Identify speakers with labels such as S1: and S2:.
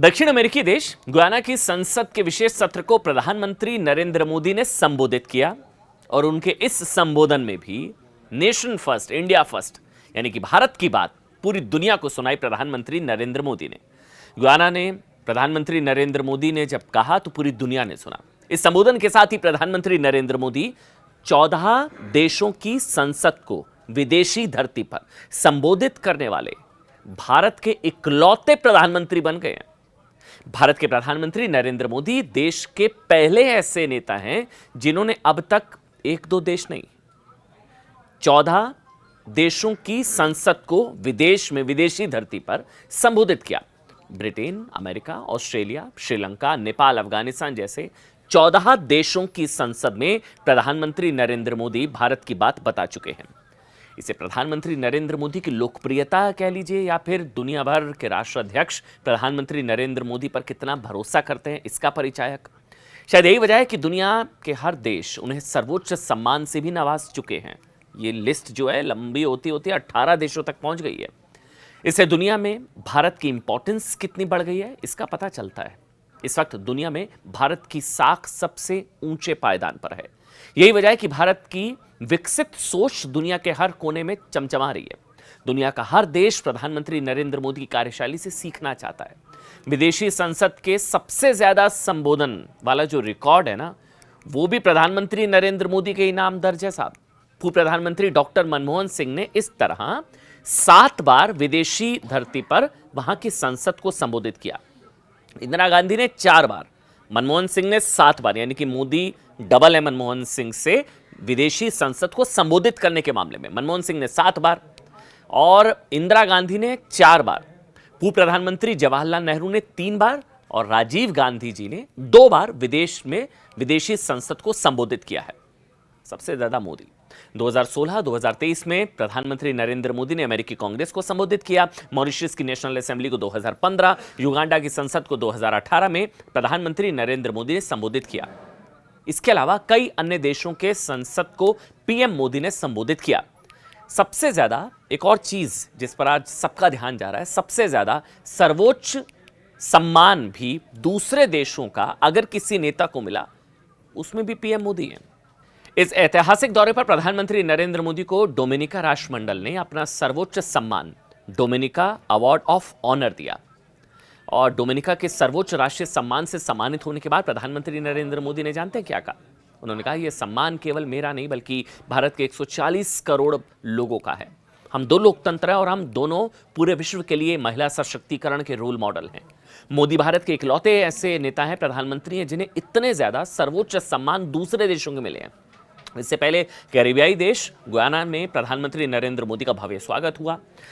S1: दक्षिण अमेरिकी देश गुयाना की संसद के विशेष सत्र को प्रधानमंत्री नरेंद्र मोदी ने संबोधित किया और उनके इस संबोधन में भी नेशन फर्स्ट, इंडिया फर्स्ट यानी कि भारत की बात पूरी दुनिया को सुनाई प्रधानमंत्री नरेंद्र मोदी ने। गुयाना ने प्रधानमंत्री नरेंद्र मोदी ने जब कहा तो पूरी दुनिया ने सुना। इस संबोधन के साथ ही प्रधानमंत्री नरेंद्र मोदी 14 देशों की संसद को विदेशी धरती पर संबोधित करने वाले भारत के इकलौते प्रधानमंत्री बन गए हैं। भारत के प्रधानमंत्री नरेंद्र मोदी देश के पहले ऐसे नेता हैं जिन्होंने अब तक एक दो देश नहीं, 14 देशों की संसद को विदेश में, विदेशी धरती पर संबोधित किया। Britain, America, Australia, Sri Lanka, Nepal, Afghanistan जैसे 14 देशों की संसद में प्रधानमंत्री नरेंद्र मोदी भारत की बात बता चुके हैं। इसे प्रधानमंत्री नरेंद्र मोदी की लोकप्रियता कह लीजिए या फिर दुनिया भर के राष्ट्राध्यक्ष प्रधानमंत्री नरेंद्र मोदी पर कितना भरोसा करते हैं, इसका परिचायक शायद यही वजह है कि दुनिया के हर देश उन्हें सर्वोच्च सम्मान से भी नवाज चुके हैं। ये लिस्ट जो है लंबी होती होती 18 देशों तक पहुंच गई है। इससे दुनिया में भारत की इंपॉर्टेंस कितनी बढ़ गई है इसका पता चलता है। इस वक्त दुनिया में भारत की साख सबसे ऊंचे पायदान पर है। यही वजह है कि भारत की विकसित सोच दुनिया के हर कोने में चमचमा रही है। दुनिया का हर देश प्रधानमंत्री नरेंद्र मोदी की कार्यशैली से सीखना चाहता है। विदेशी संसद के सबसे ज्यादा संबोधन वाला जो रिकॉर्ड है ना, वो भी प्रधानमंत्री नरेंद्र मोदी के ही नाम दर्ज है साहब। पूर्व प्रधानमंत्री डॉक्टर मनमोहन सिंह ने इस तरह 7 बार विदेशी धरती पर वहां की संसद को संबोधित किया। इंदिरा गांधी ने 4 बार, मनमोहन सिंह ने 7 बार, यानी कि मोदी डबल है मनमोहन सिंह से विदेशी संसद को संबोधित करने के मामले में। मनमोहन सिंह ने 7 बार और इंदिरा गांधी ने 4 बार। पूर्व प्रधानमंत्री जवाहरलाल नेहरू ने 3 बार और राजीव गांधी जी ने 2 बार विदेश में विदेशी संसद को संबोधित किया है। सबसे ज्यादा मोदी 2016-2023 में प्रधानमंत्री नरेंद्र मोदी ने अमेरिकी कांग्रेस को संबोधित किया, मॉरिशस की नेशनल असेंबली को 2015, युगांडा की संसद को 2018 में प्रधानमंत्री नरेंद्र मोदी ने संबोधित किया। इसके अलावा कई अन्य देशों के संसद को पीएम मोदी ने संबोधित किया। सबसे ज्यादा एक और चीज जिस पर आज सबका ध्यान जा रहा है, सबसे ज्यादा सर्वोच्च सम्मान भी दूसरे देशों का अगर किसी नेता को मिला उसमें भी पीएम मोदी है। इस ऐतिहासिक दौरे पर प्रधानमंत्री नरेंद्र मोदी को डोमिनिका राष्ट्रमंडल ने अपना सर्वोच्च सम्मान डोमिनिका अवार्ड ऑफ ऑनर दिया और डोमिनिका के सर्वोच्च राष्ट्रीय सम्मान से सम्मानित होने के बाद प्रधानमंत्री नरेंद्र मोदी ने जानते हैं क्या कहा? उन्होंने कहा यह सम्मान केवल मेरा नहीं बल्कि भारत के 140 करोड़ लोगों का है। हम 2 लोकतंत्र हैं और हम दोनों पूरे विश्व के लिए महिला सशक्तिकरण के रोल मॉडल हैं। मोदी भारत के इकलौते ऐसे नेता हैं, प्रधानमंत्री हैं जिन्हें इतने ज्यादा सर्वोच्च सम्मान दूसरे देशों के मिले हैं। इससे पहले कैरिबियाई देश गुयाना में प्रधानमंत्री नरेंद्र मोदी का भव्य स्वागत हुआ।